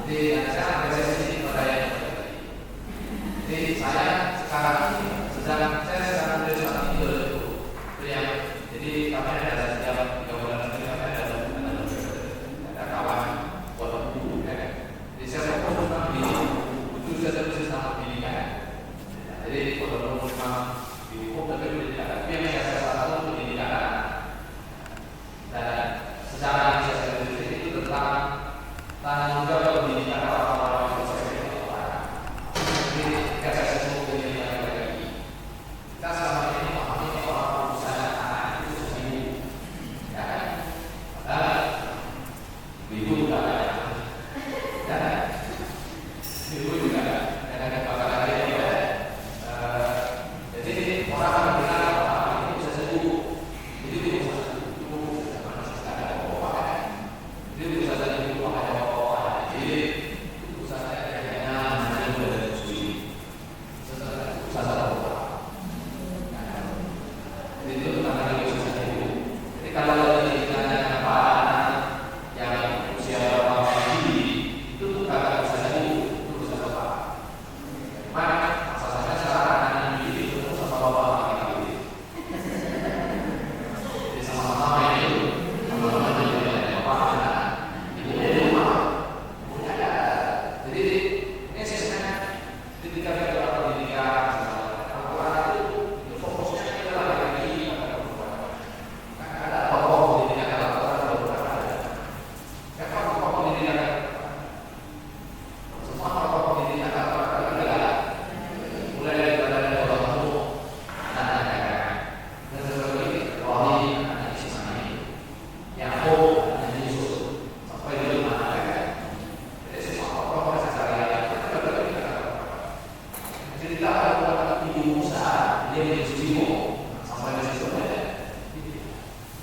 Jadi saya ada sesi pada yang tadi. Jadi saya sekarang ini saya sedang menulis satu itu yang jadi kami ada setiap 3 bulan sekali kami ada kawan buat buku kan. Jadi saya fokus di buku saya tulis tentang pendidikan. Jadi kalau cuma di buku tapi pendidikan, tapi yang saya satu pendidikan dan secara yang saya tulis itu tentang tanggung jawab pendidikan orang-orang yang bersekolah. Jadi ketika saya sebut pendidikan lagi, kita selama ini memahami orang usaha anak itu sendiri, ya kan? Padahal ibu juga ada, ibu juga ada bakal ada juga. Jadi orang akan bilang orang ini bisa sembuh, jadi dia bisa sembuh, mana sih ada apa-apa kan? Dia bisa jadi sembuh ada apa-apa, jadi usaha kayaknya mana udah ada sulit, usaha apa? Jadi itu tentang lagi usaha itu. Jadi kalau ditanya apa yang usia berapa ini, itu tuh kata usaha itu usaha apa? Mana masalahnya sekarang anak ini itu sama bapak gitu. Jadi sama-sama itu, sama-sama itu ya bapak anak, ibu rumah, punya ada. Jadi ini sebenarnya ketika kita berada pendidikan, Al-Quran itu fokusnya adalah lagi pada perempuan. Ada pokok pendidikan Al-Quran ada. Siapa pokok pendidikan? Semua pokok pendidikan Al-Quran ada. Mulai dari pada orang tua, anak-anak, dan sebagai wali, anak Ismail, Yakub, anak Yusuf, sampai di anak-anak. Jadi semua pokok secara kita berbeda. Jadi kita ada ibu Musa, dia menjadi sampai di situ saja.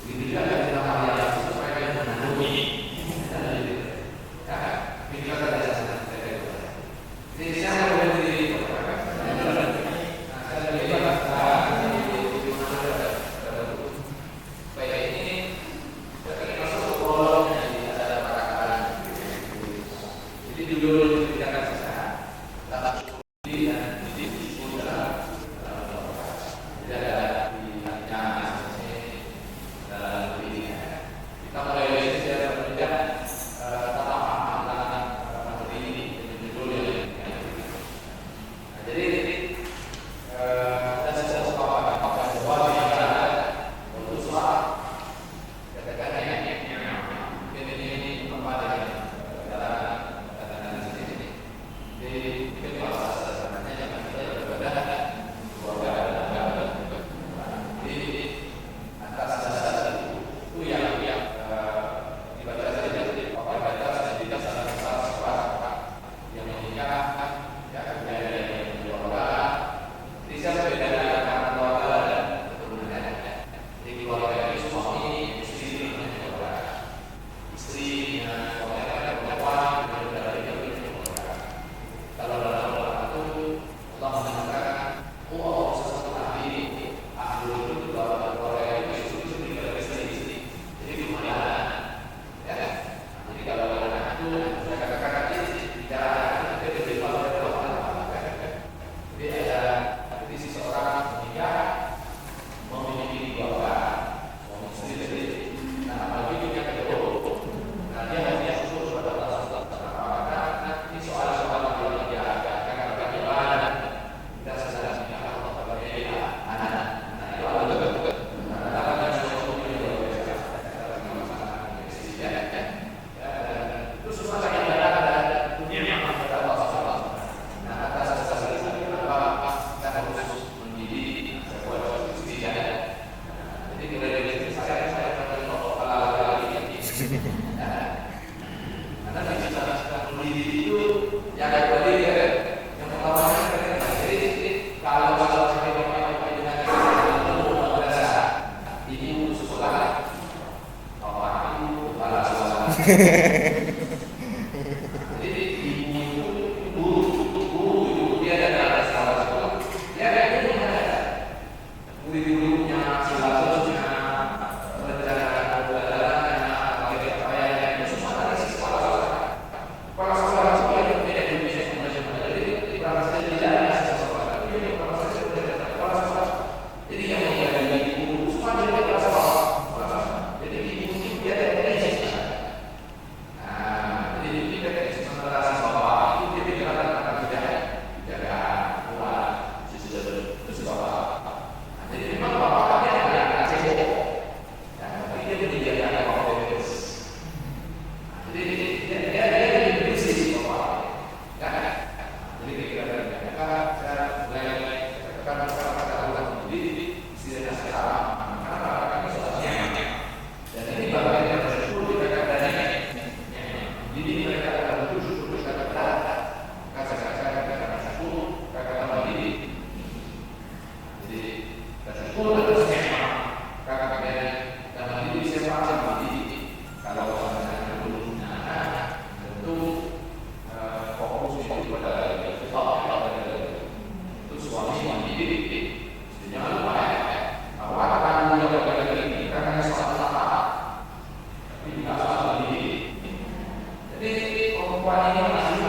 Begitu juga kita kalian supaya kita menandungi. Ya, ini kita ada sana. Jadi saya boleh berdiri. Kepala sekolah Apa namanya itu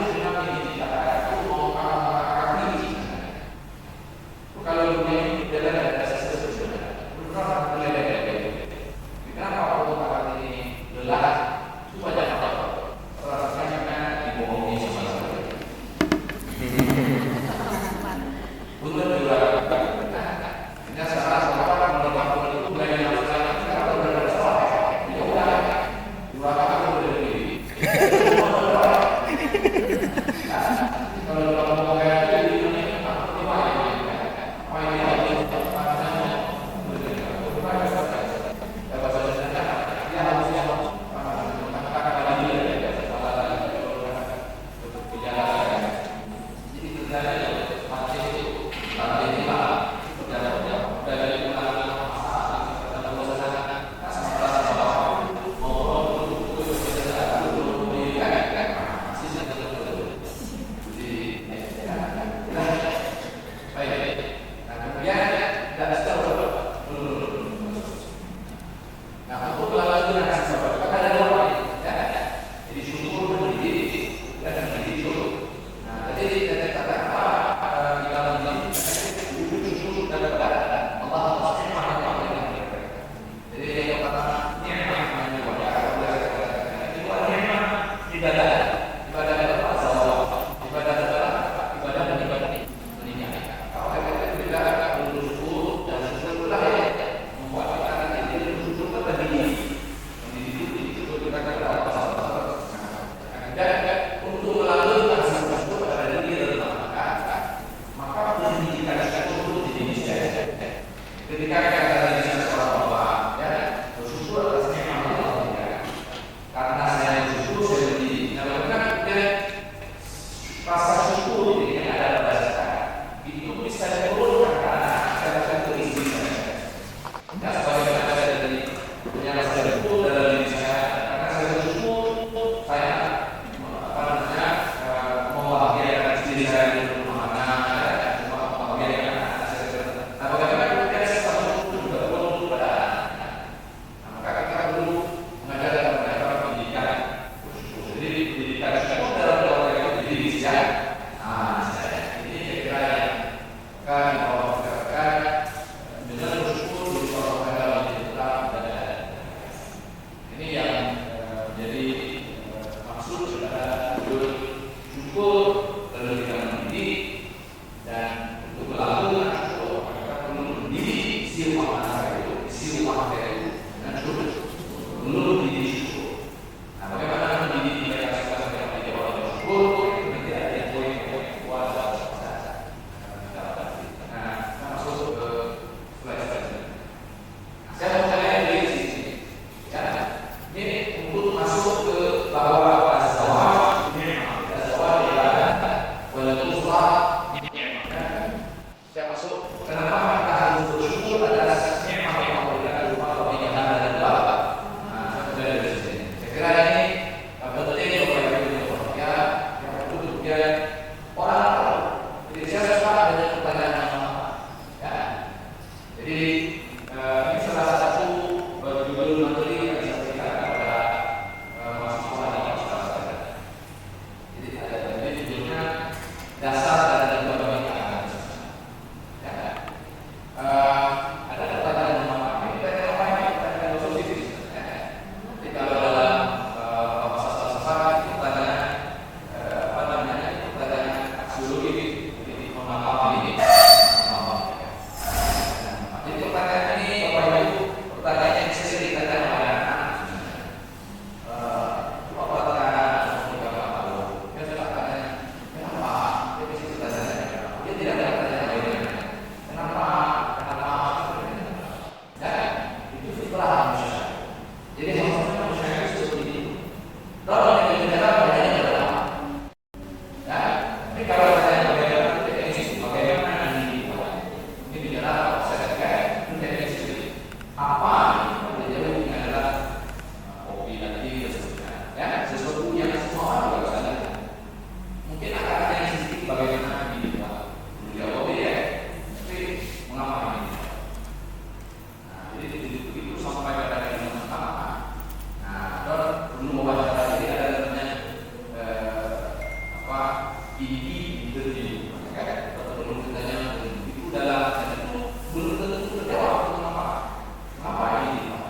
ini interview, kan? Atau belum ditanya itu dalam itu belum tentu terjawab mengapa ini Pak.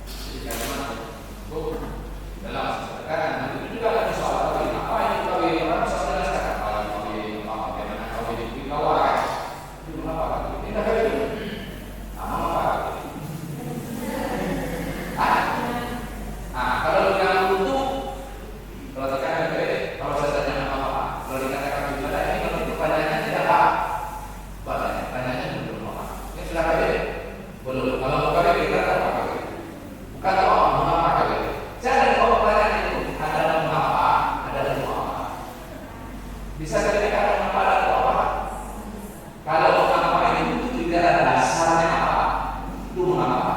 Jadi karena dalam kan itu juga ada soal kawin apa yang kawin orang bisa jelaskan kawin apa bagaimana kawin itu kawan itu apa tidak kawin apa kalau bilang untuk kalau tekan kalau saya tanya apa kalau dikatakan ibadah ini kalau itu pertanyaannya tidak apa pertanyaannya belum apa ini sudah kawin belum kalau mau kawin kita tahu apa kawin bukan tahu apa kawin jangan bawa pertanyaan itu ada mengapa ada mengapa bisa jadi ada mengapa ada apa kalau mengapa itu tidak ada dasarnya apa itu mengapa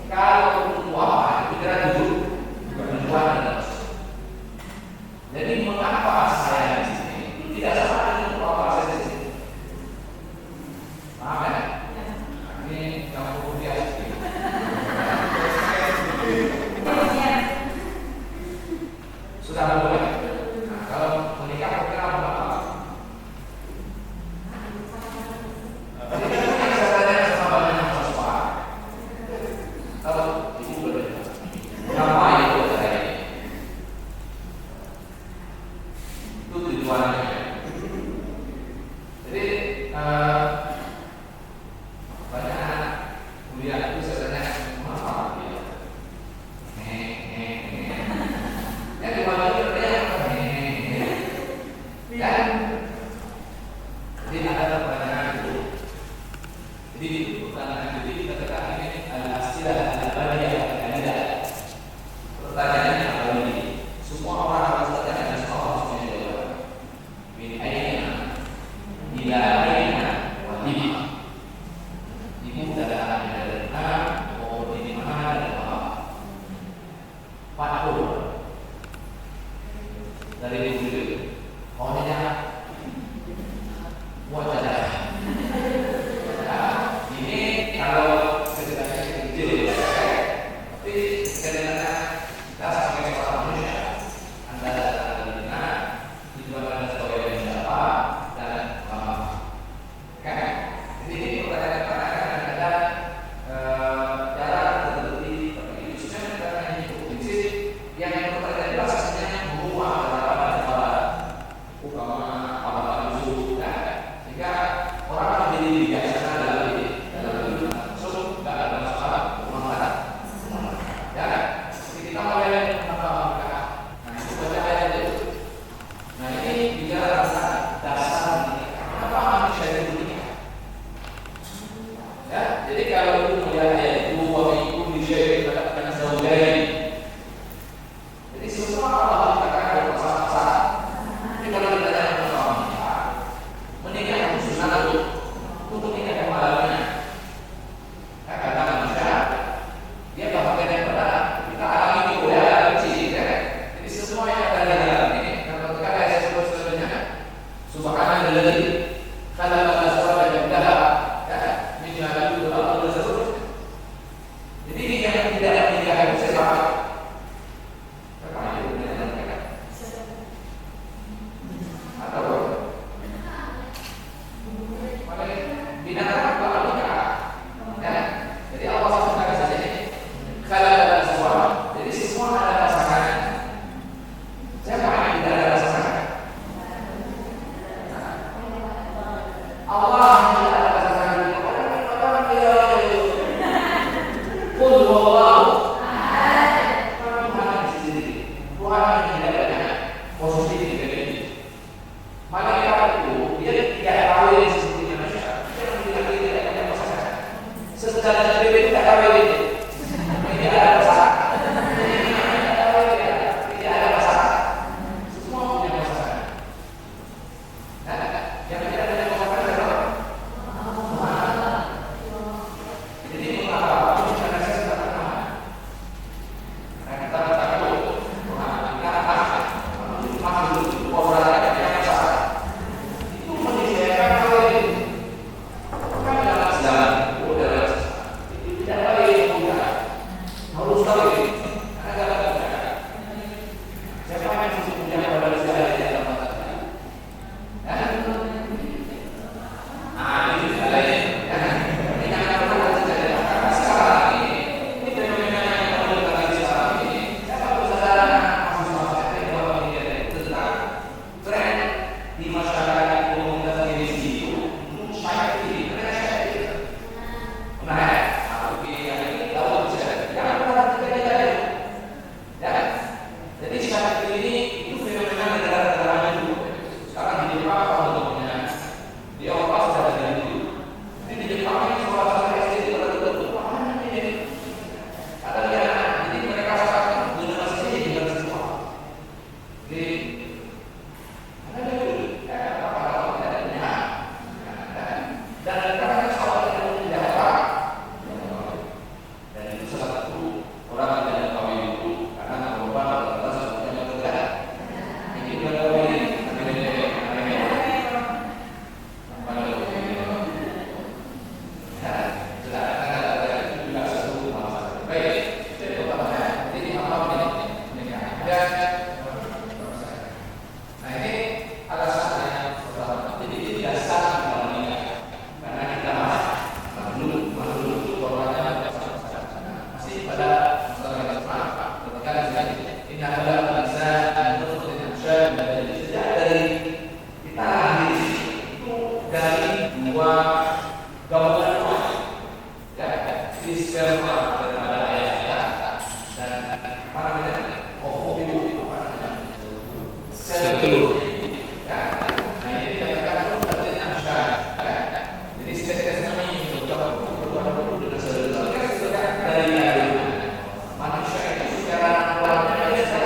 kalau untuk apa itu tidak ada tujuan dan jadi mengapa saya di sini itu tidak sama dengan mengapa saya di sini paham ya? Ini yang perlu biasa sudah boleh. Nah, kalau menikah kira berapa? Jadi saya tanya sama banyak mahasiswa. Kalau ibu boleh, kenapa itu saya? Itu tujuannya. Jadi banyak anak kuliah itu saya tanya kenapa dia? Yang dimana itu dan jadi ada pertanyaan itu. Jadi pertanyaan itu kita katakan ini al-asilah al-badiyah al-kanida. Pertanyaannya apa ini? Semua orang harus bertanya dan semua orang harus punya jawaban. Min aina ila aina wa lima. Ibu dari mana mau di mana dan apa? Pak dari dulu pokoknya wajah ini kalau ceritanya kecil ya tapi kadang-kadang kita sebagai seorang manusia anda datang dari mana tujuan anda sebagai siapa dan kan jadi ini pertanyaan-pertanyaan ada cara tertentu tapi khususnya pertanyaan yang cukup prinsip yang pertanyaan bahasanya semua upama sejak dari kita lahir itu dari dua gabungan kuat, ya, di sperma daripada ayah ya, dan apa namanya, ovum itu apa namanya, sel telur. Ya, nah ini dikatakan artinya asyar, ya. Jadi spesiesnya ini beberapa dengan sel-sel dari manusia itu secara awalnya biasa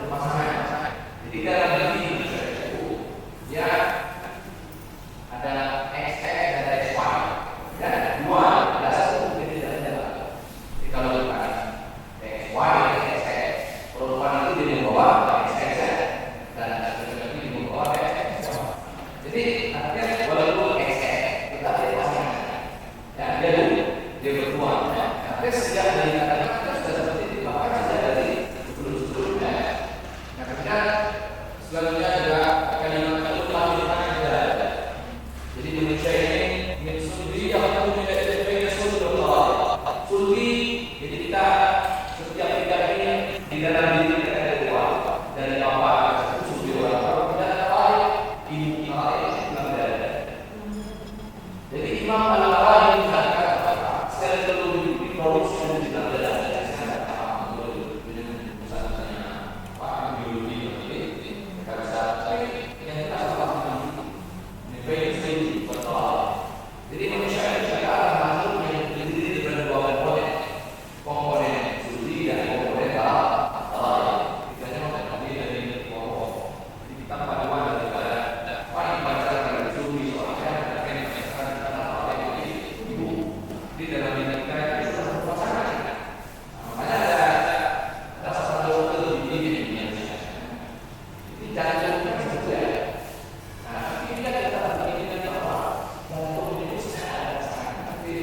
berpasangan. Jadi dalam diri manusia itu ya ada XX dan ada XY. Ya, ada dua, ada satu jadi tidak ada. Jadi kalau kita XY dan XX, perempuan itu dia membawa XX dan laki-laki dia membawa XX. Jadi artinya walaupun XX kita ada pasangan, ya dia berdua. Tapi sejak dari kata-kata kita sudah seperti itu, bahkan sejak dari sebelum-sebelumnya. Nah, ketika selanjutnya juga kalimat itu lahirkan tidak ada. Jadi manusia ini ingin sulbi, apa itu menjadi sulbi. Sulbi, jadi kita setiap kita ini di dalam diri kita ada dua, dari apa sulbi orang. Kalau tidak ada lain, ibu kita tidak ada. Jadi Imam Al-Ghazali mengatakan sel telur diproduksi dan tidak ada. Saya tidak paham dengan misalnya Pak biologi ini karena saya yang kita paham ini baik betul. Jadi manusia itu adalah makhluk yang terdiri dari dua komponen sulbi dan komponen dalam. Kita memang terdiri dari dua. Kita paduan daripada apa yang baca dari sulbi soalnya di dalam diri kita itu sudah berpasangan. Makanya ada satu dokter di Indonesia. Ini jangan seperti ya. Nah, ini kita begini bahwa jantung itu secara tapi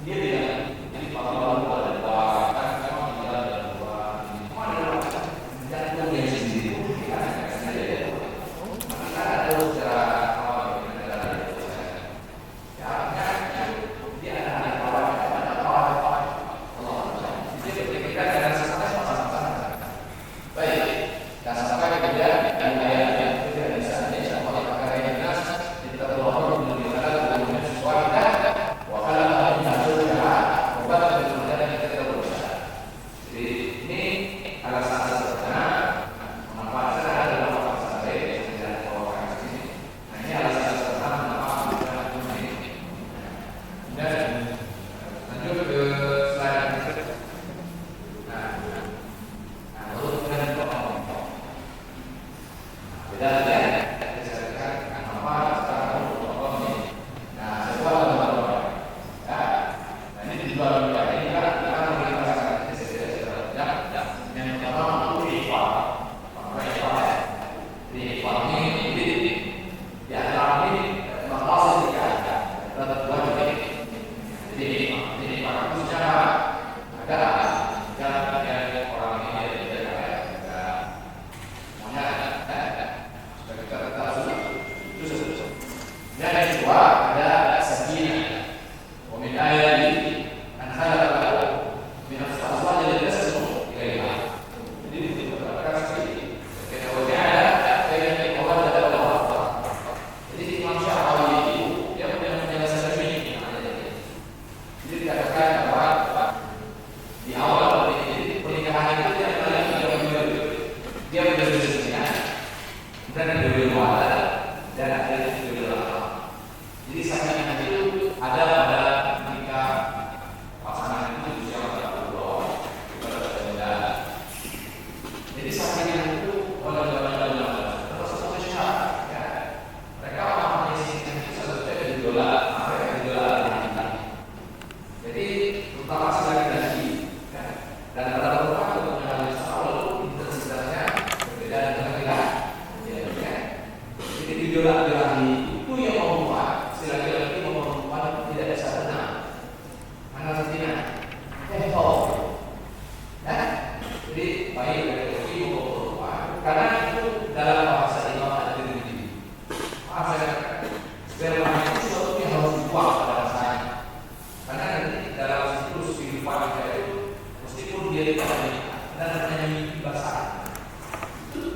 dia bilang jadi kalau ada dua kan memang tinggal ada dua. Mana jantung yang sendiri kita sendiri. Kita ada secara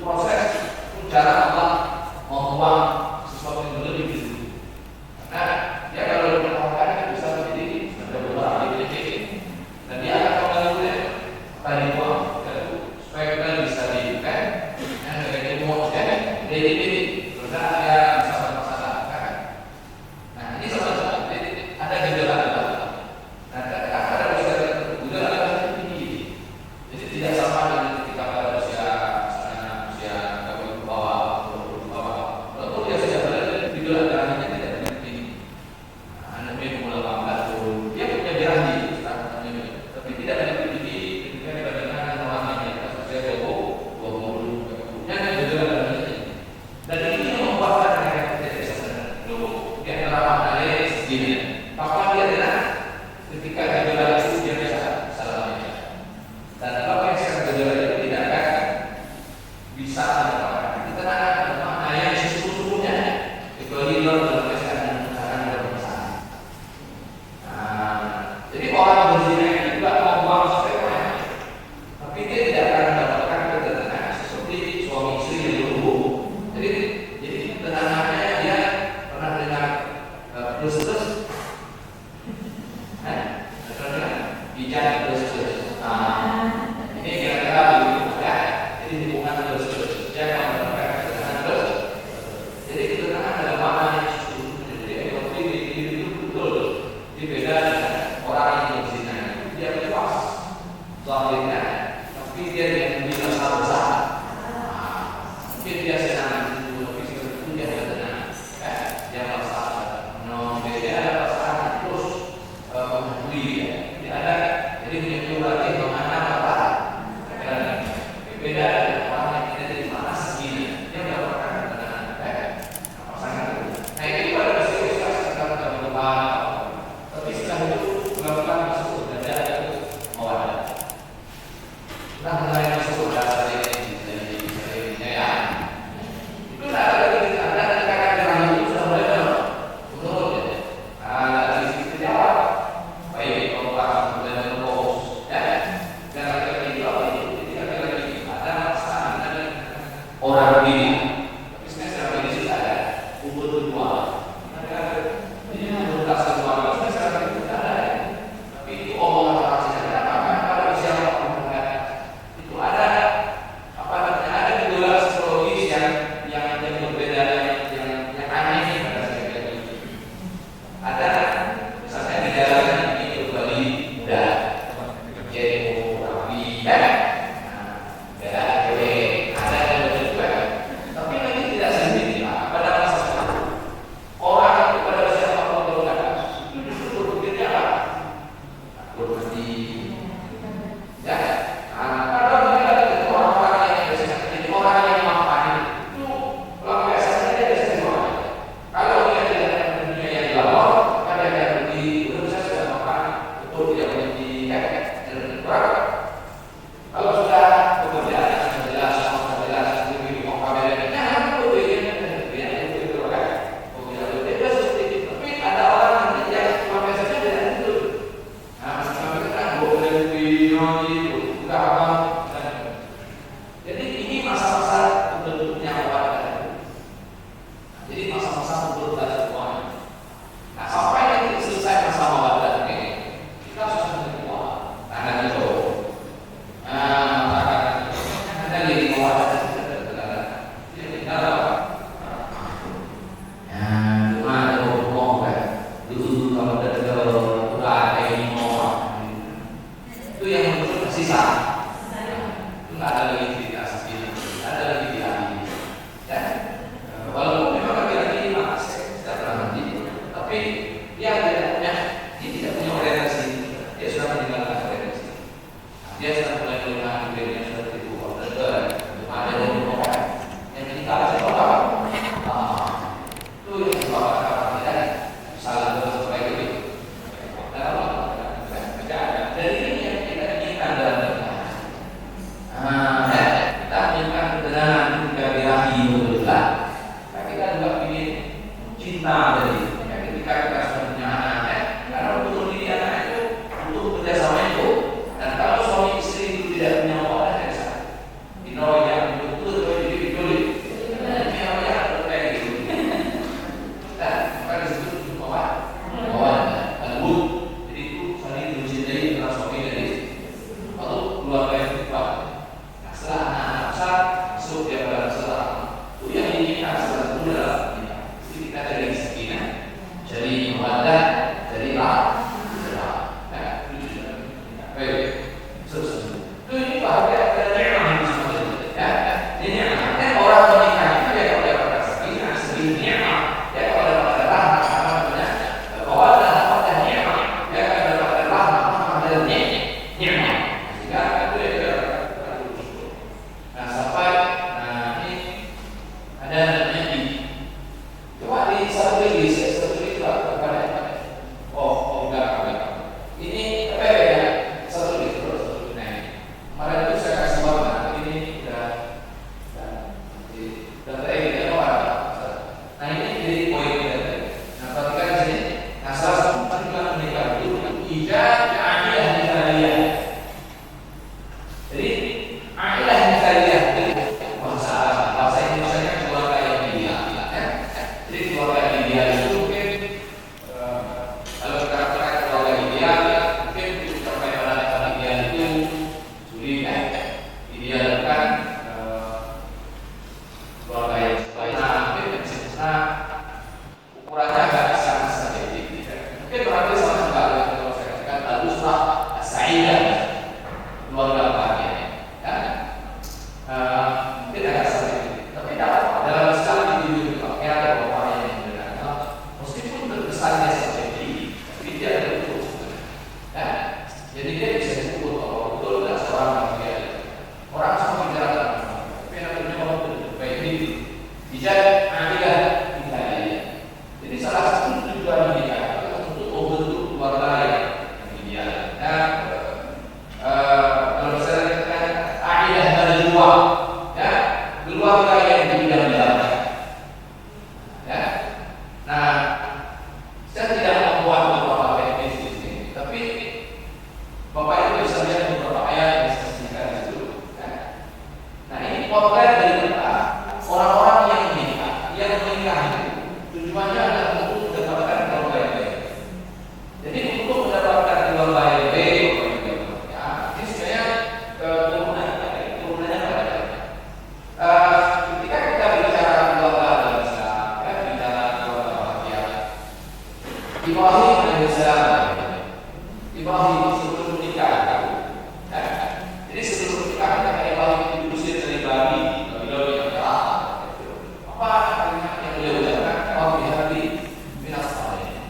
proses ini sudah ya bisa masalah kan. Nah ini sama ada gejala. Nah ada gejala tinggi. Jadi tidak sama dengan ketika pada usia bawah, walaupun dia sudah berada gejala darahnya tidak tinggi. Anemia umur 18 tahun dia punya darah tinggi, tapi tidak ada tinggi ketika dibandingkan dengan orang lain yang usia 20 nya gejala darahnya tinggi. Dan ini yang membuat mereka tidak bisa sadar. Dulu dia adalah maknanya segini. Maka dia adalah ketika gejala itu dia bisa salah. Dan kalau yang sekarang gejala itu tidak akan bisa dapatkan. Kita akan makna yang sesungguhnya kecuali dalam keadaan bermasalah. Jadi orang berzina itu juga membuang sperma, tapi dia tidak akan mendapatkan ketenangan seperti suami istri yang dulu. Jadi ketenangannya dia pernah dengar plus-plus, bijak plus-plus. Ini kira-kira begitu ya. Jadi hubungan plus-plus, jangan mendapatkan ketenangan plus. Jadi ketenangan adalah makna yang sesungguhnya. Jadi ekonomi itu betul. Ini beda dengan orang yang berzina. Dia puas, zahirnya, tapi dia yang bisa besar. Mungkin dia senang. Dia merasa beda perasaan terus menghantui dia ada jadi menyebut lagi kemana apa beda dengan orang yang tidak di mana segini dia mendapatkan ketenangan pasangan itu. Nah ini pada usia sekitar 30 tapi setelah itu melakukan masuk dan ada mawadah. Nah mulai masuk dasar ini ya itu tidak ada lagi ada kakak rahim itu sudah mulai menurut ya. Dari sisi jawab baik kalau orang sudah terus ya dan lagi-lagi ada masalah dengan orang ini. Tapi sekarang ini sudah ada umur kedua. Ini menurut semua sekarang itu sudah ada. Tapi itu omongan orang saja apa pada usia itu ada apa namanya ada gejala psikologis yang berbeda yang aneh pada saya ini. Ada misalnya gejalanya ini kembali muda, yaitu rapi, beda cewek, ada yang juga. Tapi ini tidak sendiri pada masa itu. Orang itu pada usia 40 tahun ke atas itu justru berpikirnya apa? Bermati, ya. Kalau mereka itu orang-orang yang biasanya jadi orang yang mapan itu orang biasanya dia biasanya orang. Kalau dia tidak ada dunia yang gelap, maka dia akan pergi. Saya sudah makan, betul tidak berhenti, dan berapa? Kalau sudah pekerjaan sudah jelas, sudah jelas, lebih mau kameranya, jangan perlu dia itu kan? Dia seperti itu. Tapi ada orang yang cuma biasanya tidak itu. Nah, sampai kan boleh itu, enggak apa. Jadi ini masa-masa terbentuknya wadah. Jadi masa-masa terbentuk dari semuanya. Nah, sampai nanti selesai masa wadah ini, kita sudah menerima tanda itu. Ada lagi wadah ini adalah cuma ada ngomong kan. Dulu kalau udah ada yang ngomong itu yang muncul sisa. Itu nggak ada lagi cerita segini, ada lagi di ahli. Ya, walaupun memang laki-laki tidak pernah mandi, tapi dia tidak punya orientasi. Dia sudah meninggalkan orientasi. Dia sudah mulai melihat dirinya sudah tipu order. Ada yang ngomong yang menikah siapa apa? Itu yang bapak tidak salah terus sebaik itu. Dari ini yang kita inginkan dalam pernikahan. Kita inginkan ketenangan ketika birahi betul-betul. Kita juga ingin cinta dari ketika kita sudah punya anak. Karena untuk mendidik anak itu untuk kerjasama itu. Dan kalau suami istri itu tidak punya wadah dari sana, dino yang betul jadi ini namanya kayak gitu. Dan maka disebut wadah. Jadi itu saling mencintai antara suami dan istri. Lalu keluarga yang kuat. Nah, setelah anak-anak besar, masuk dia pada setelah itu keluarga yang baik. Nah, ukurannya agak sama saja. Mungkin berarti sama juga kalau saya katakan al-usrah as-sa'idah, keluarga bahagia. Ya, mungkin agak sama. Tapi dalam skala individu juga ada beberapa yang berbeda. Meskipun besarnya seperti ini, tapi dia ada ukur. Ya, jadi dia bisa diukur bahwa betul tidak seorang bahagia. Orang semua bicara tapi namanya orang baik ini bisa akidah kita. Jadi salah satu tujuan menikah adalah untuk membentuk keluarga yang ideal. Dan kalau saya katakan akidah al-jiwa, ya, keluarga yang diidam-idamkan. Ya, nah, saya tidak membuat beberapa teknis di sini, tapi Bapak Ibu bisa lihat beberapa ayat yang saya sebutkan di situ. Nah, ini potret dari kita orang-orang yang menikah itu tujuannya adalah untuk mendapatkan keluarga yang baik. Jadi untuk mendapatkan keluarga yang baik, ya, ini sebenarnya turunannya pada ketika kita bicara keluarga dalam Islam, ya, bicara keluarga bahagia. Ibrahim alaihissalam, Ibrahim sebelum menikah, ya. Jadi sebelum menikah kata Ibrahim diusir dari Babilonia. Apa kalimat yang beliau ucapkan? Rabbi habli minas salihin.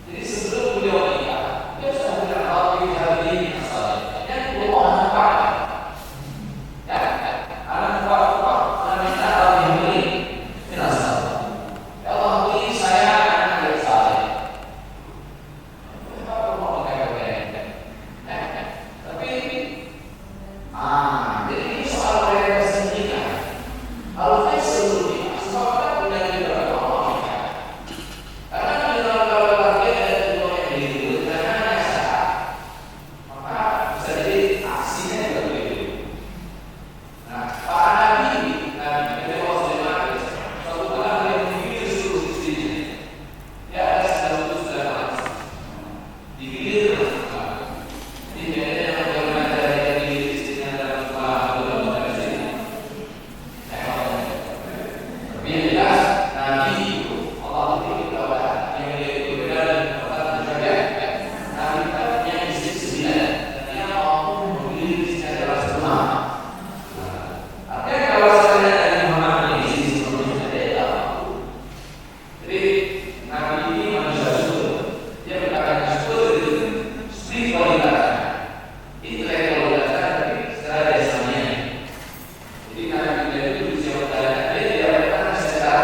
Jadi sebelum beliau menikah, dia sudah bilang Rabbi habli minas salihin. Yang kedua anak apa? Ya, anak apa? Anak minta Rabbi habli minas salihin. Ya Allah, beri saya anak yang saleh. Apa mau pakai? Tapi jadi ini soal realitas nikah. Harusnya sebelum nikah, sebab kita punya juga Allah. Karena di dalam keluarga ada tujuan yang begitu, karena hanya sah, maka bisa jadi aksinya juga begitu. Nah, para nabi dari Rasulullah, suatu kali dia menggigit seluruh istrinya. Dia ada 108 digigit terus. Jadi bedanya yang bagaimana cara dia digigit istrinya dalam beberapa sini. Tapi yang jelas Nabi itu Allah beri kita yang lebih berbeda dan berkata juga Nabi punya istri 9 dan dia mampu memilih istrinya dalam rumah. Artinya kalau saya dari Muhammad ini istri sebelumnya dia tak mampu. Jadi Nabi ini manusia syukur. Dia berkata syukur itu spiritualitas. Intelektualitas tapi secara dasarnya. Jadi Nabi itu bisa berkata dia tidak berkata secara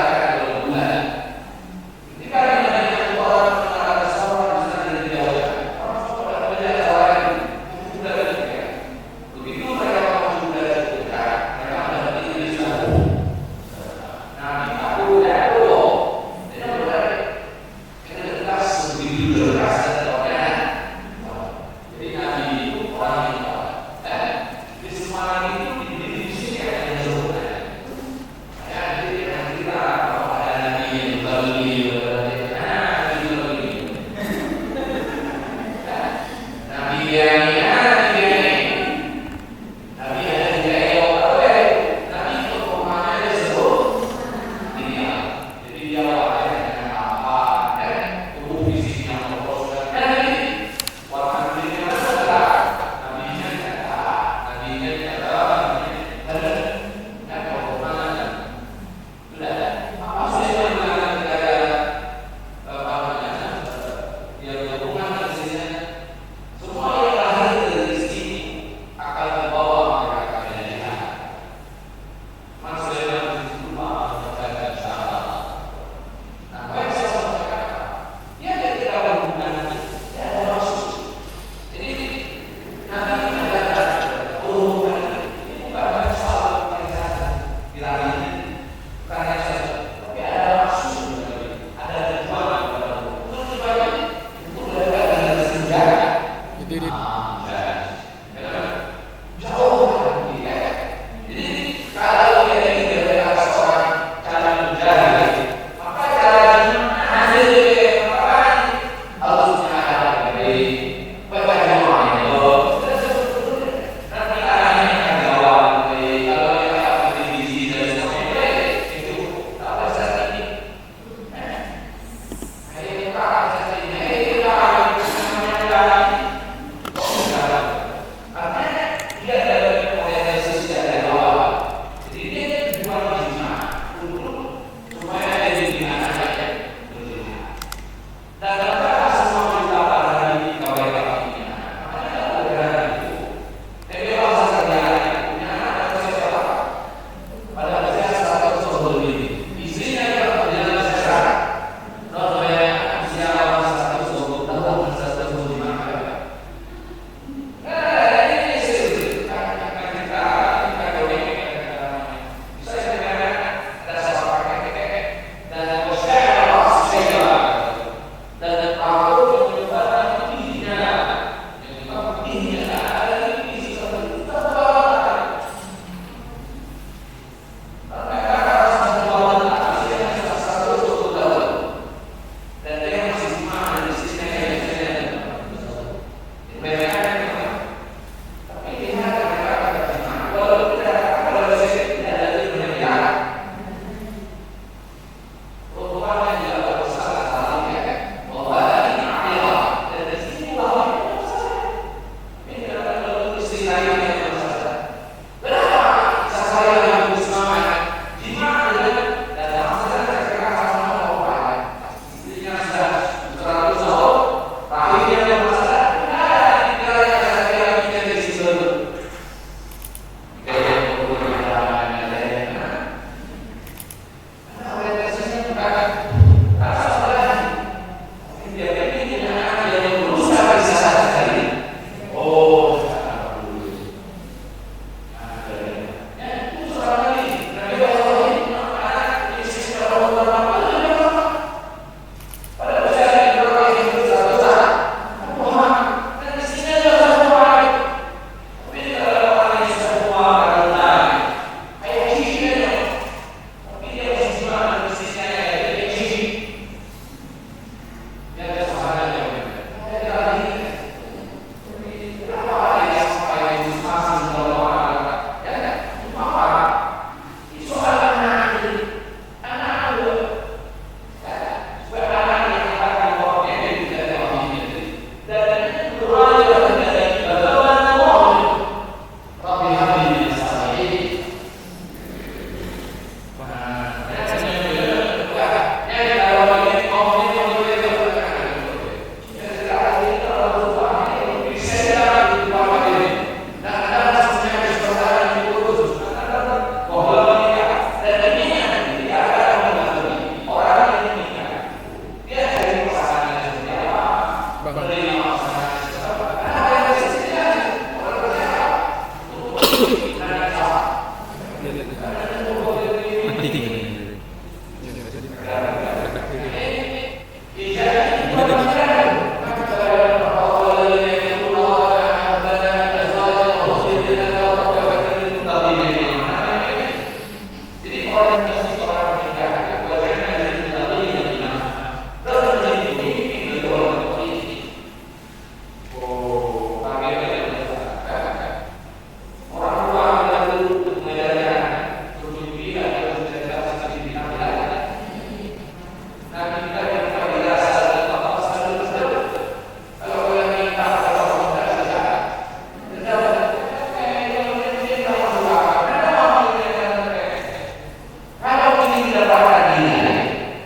dapatkan ini,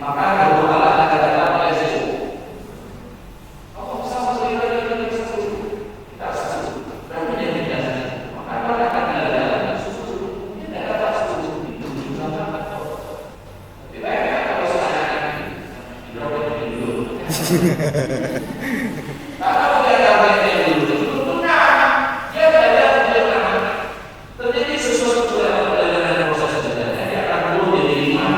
maka berdoalah kepada Allah Yesus. Kalau bisa masuk ibadah kita setuju, dan menjadi biasa. Maka doakan ada setuju, tidak dapat setuju itu juga. Lebih baik kalau saya hidrogen dulu. Kalau dia hidrogen dulu, benar. Dia belajar benar. Terjadi sesuatu dalam proses belajar. Dia akan perlu jadi imam.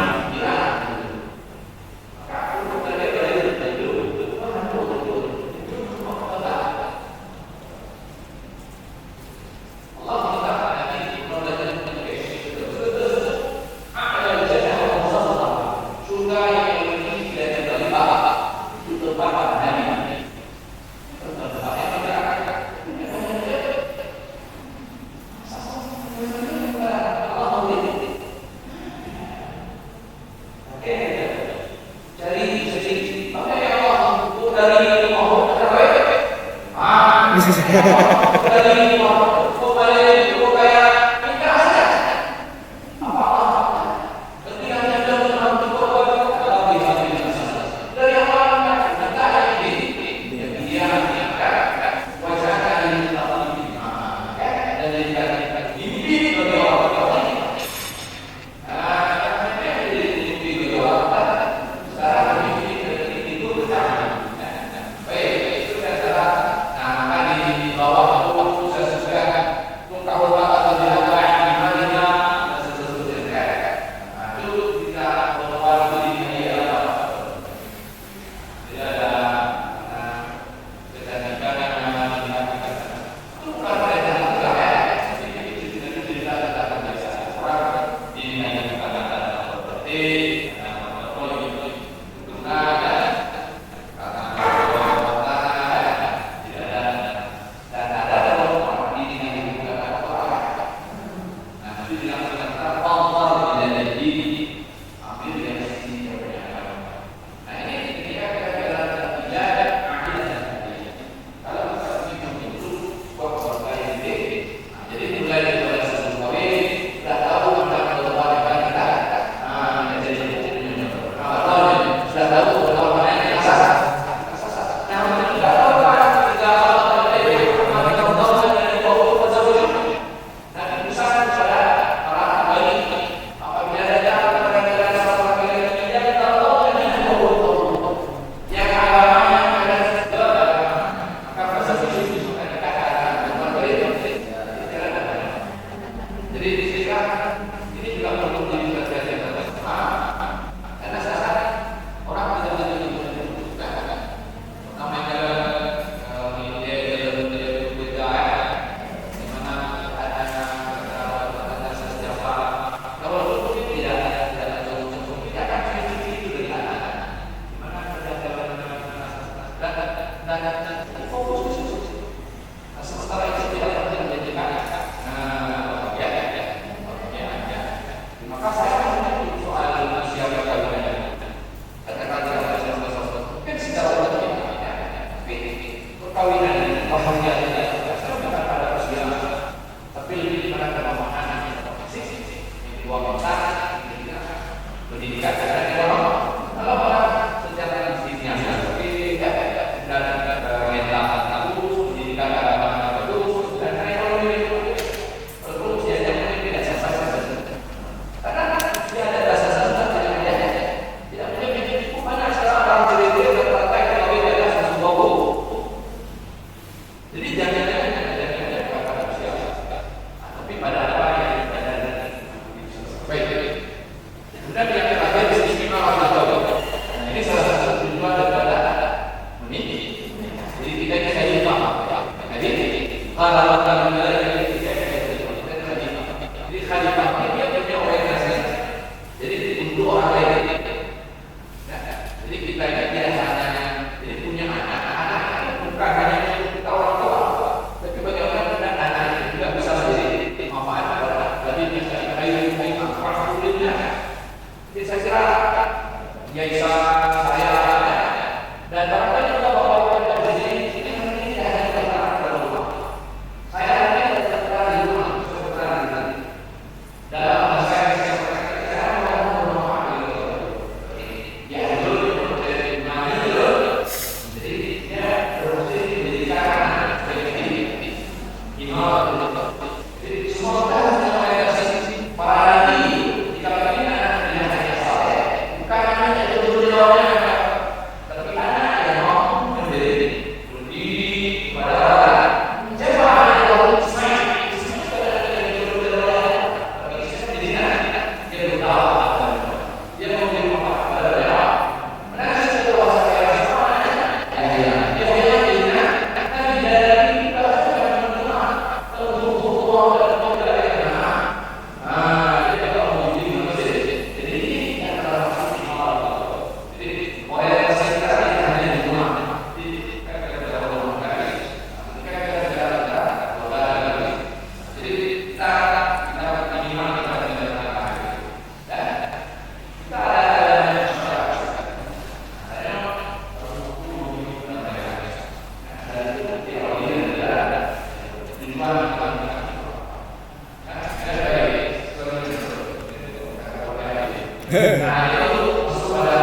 Nah, itu masuk pada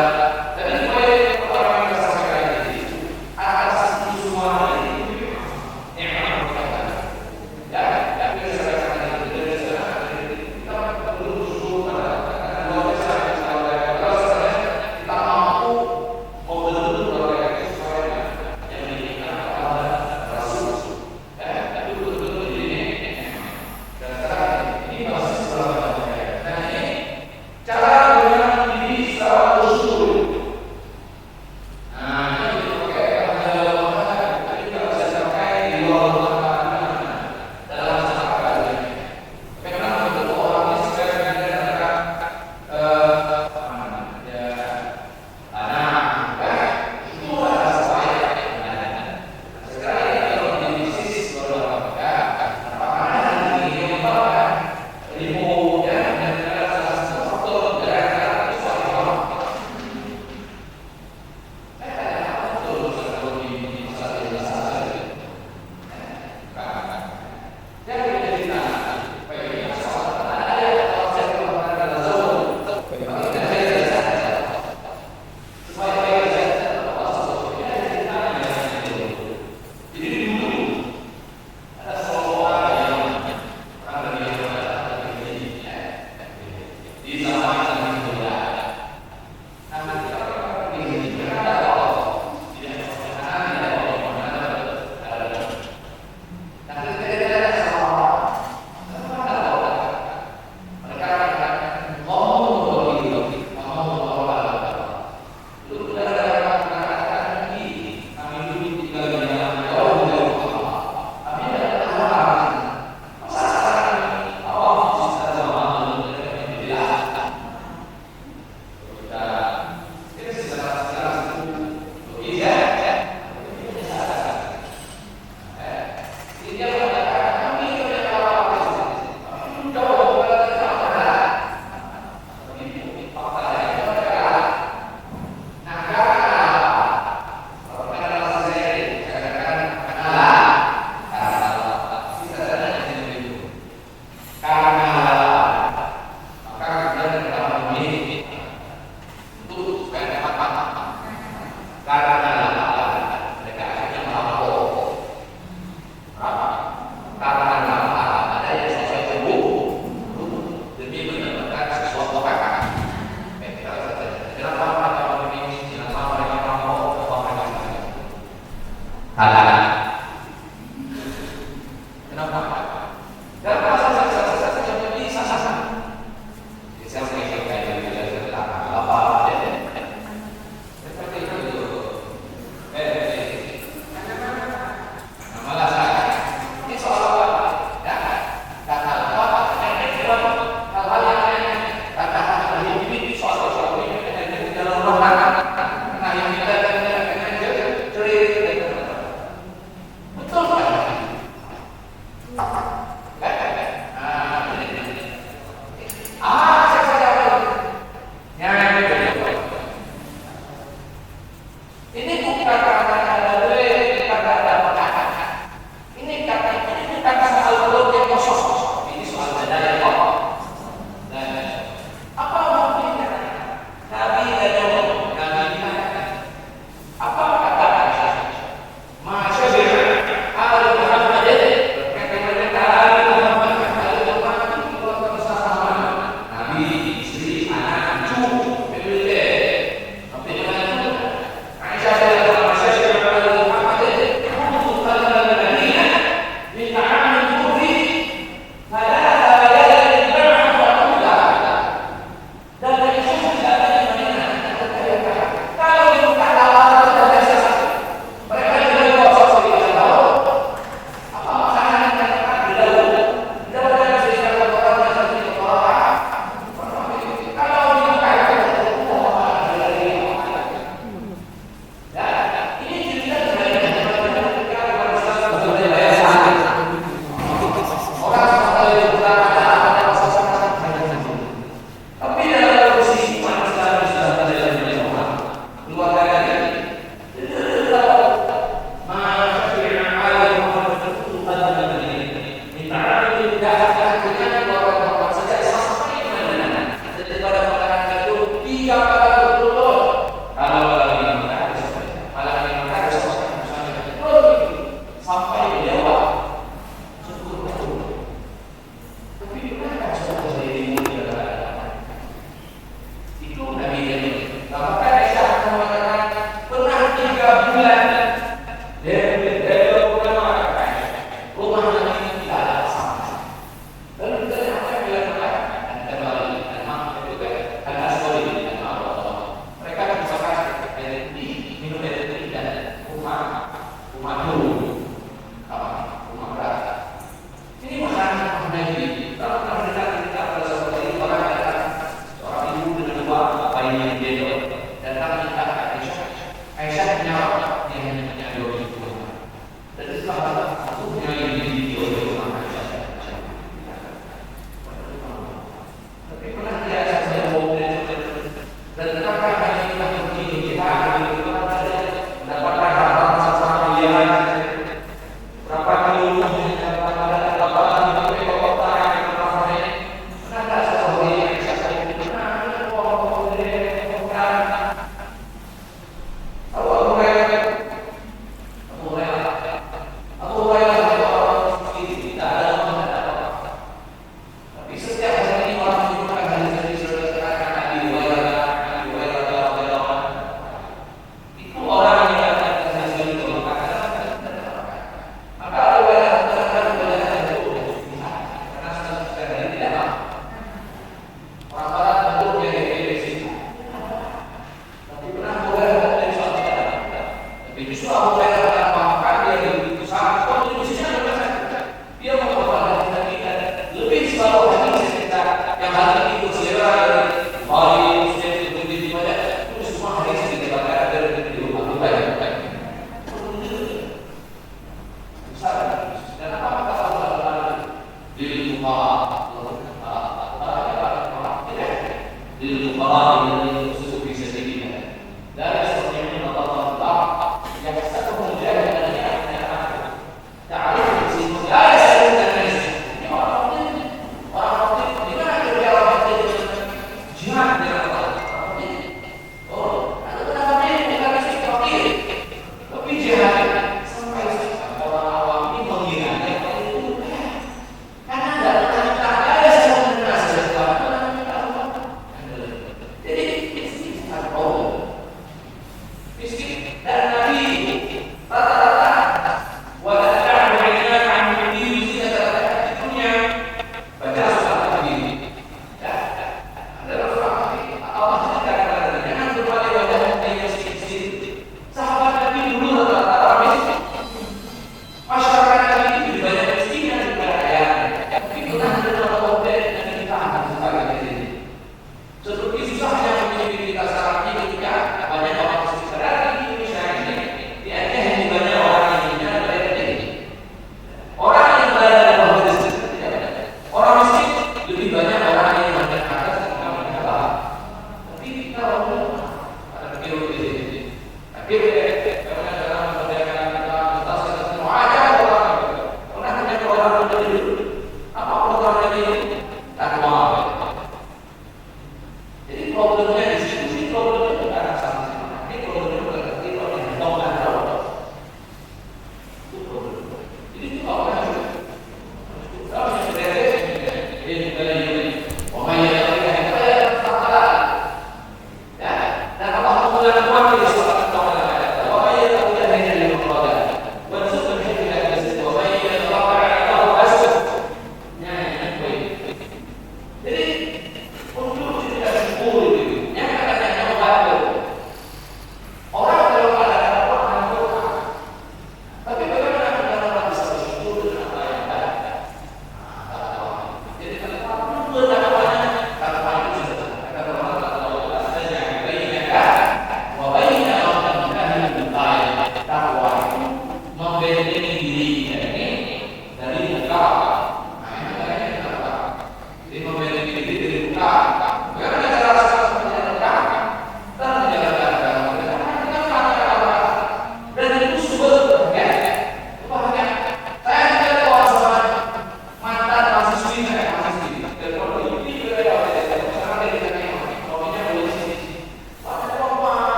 jadi poin orang yang sampaikan tadi atas semua ini yang memang berkaitan. Ya, yang kita sampaikan itu dari sekarang kita perlu dulu pada dua besar kalau sebenarnya kita mampu membentuk keluarga itu supaya yang mendidikan kepada rasul. Ya, tapi betul-betul ini dan sekarang ini masih sekolah. Nah, ini cara bagaimana mendidik secara usul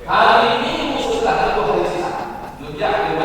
Hari ini musuh lah itu hari sisa. Belum jadi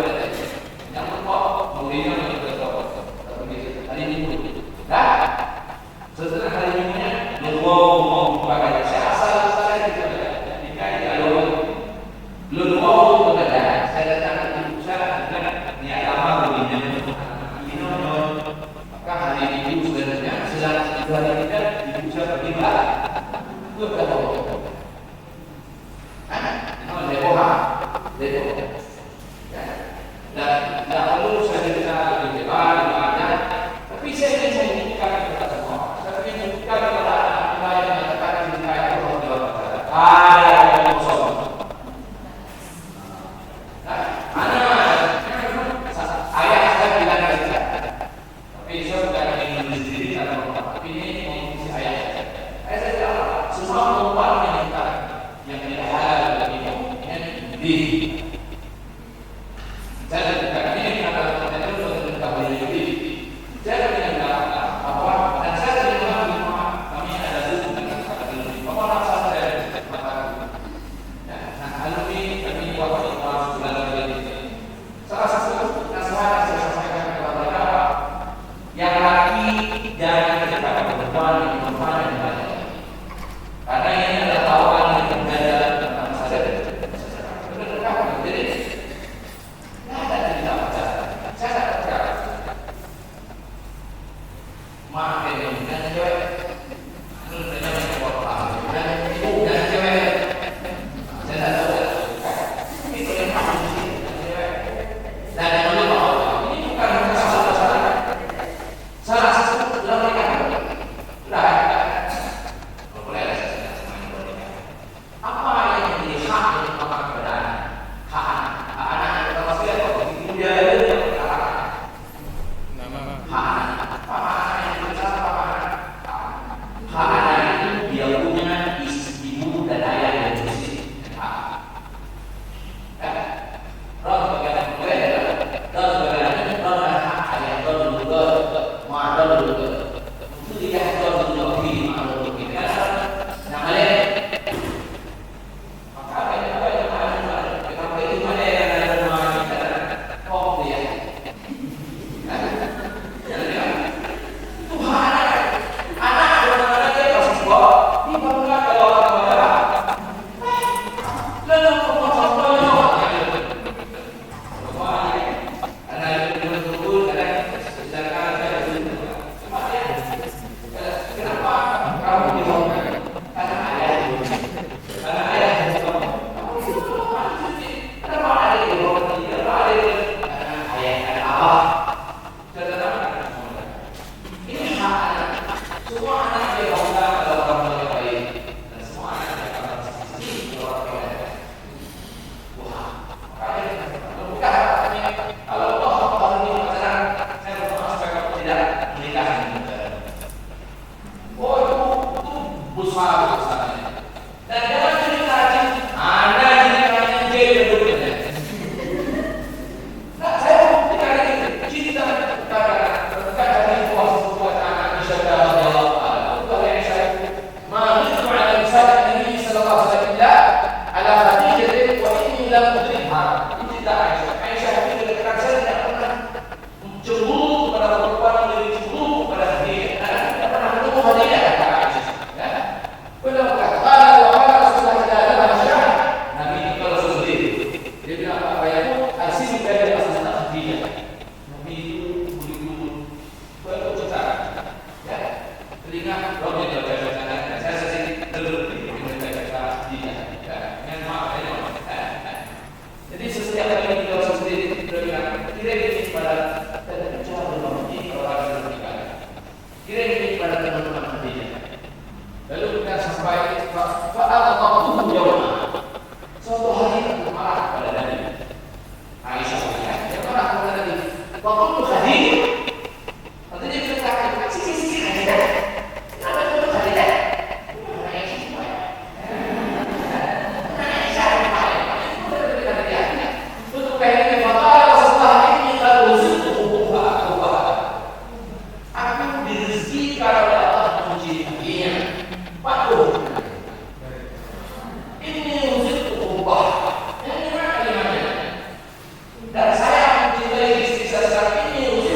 Dan saya mencintai istri saya sekarang ini,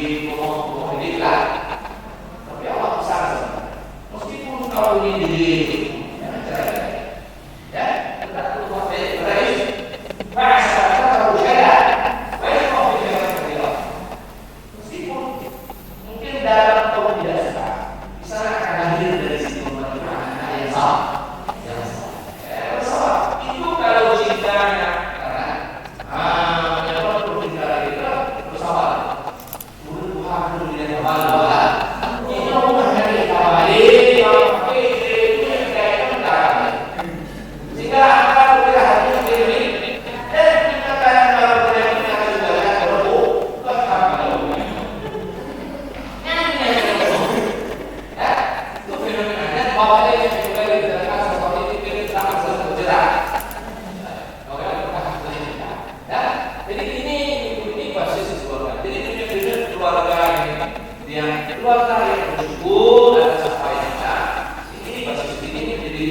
di rumah ini lah. Tapi Allah besar. Meskipun kalau ini di ya, kita perlu berais. Bahasa kalau jalan, baik kalau jalan. Meskipun mungkin dalam kalau tidak suka, bisa akan lahir dari situ bagaimana yang salah, yang salah. Itu kalau cintanya karena menyebabkan cinta itu bersabar. Tuhan dulu dia bersabar. Ini bukan dari kawali, itu yang kayak tentang. Jika anda berpihak hati sendiri dan menyatakan bahwa tidak punya kesudahan berlaku, bahkan itu fenomenanya bawahnya yang juga diterangkan seperti itu ini sangat berjerak. Jadi ini basis keluarga. Jadi ini keluarga yang bersyukur atas apa yang ada. Ini basis ini menjadi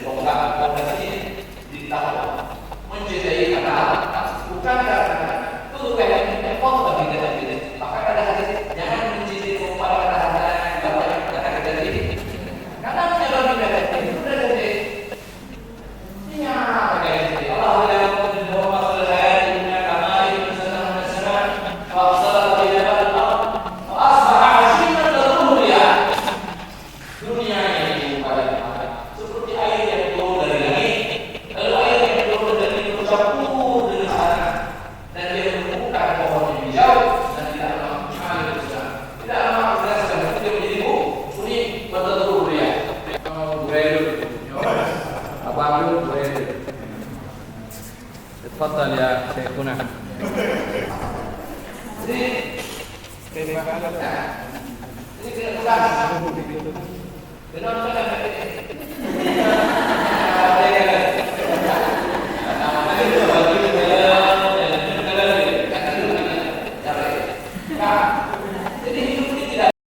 pondasi ini ditambah mencintai karena bukan karena itu kayak effort bagi kita ini. Bahkan ada hadis jangan mencintai kepada kata-kata yang banyak kata-kata ini. Karena menyebabkan kita itu dari ini kayak gitu. Allah yang membawa masalah dunia kamari bersama masyarakat wasal tidak ada asbah asiman dunia dunia ini pada seperti air yang turun dari langit lalu air yang turun dari bercampur dengan sana dan dia menemukan pohon yang hijau dan tidak lama mengalir besar tidak lama berdasarkan dia menjadi kuning bertelur dia buraido abang buraido. تفضل يا شيخنا. Jadi kita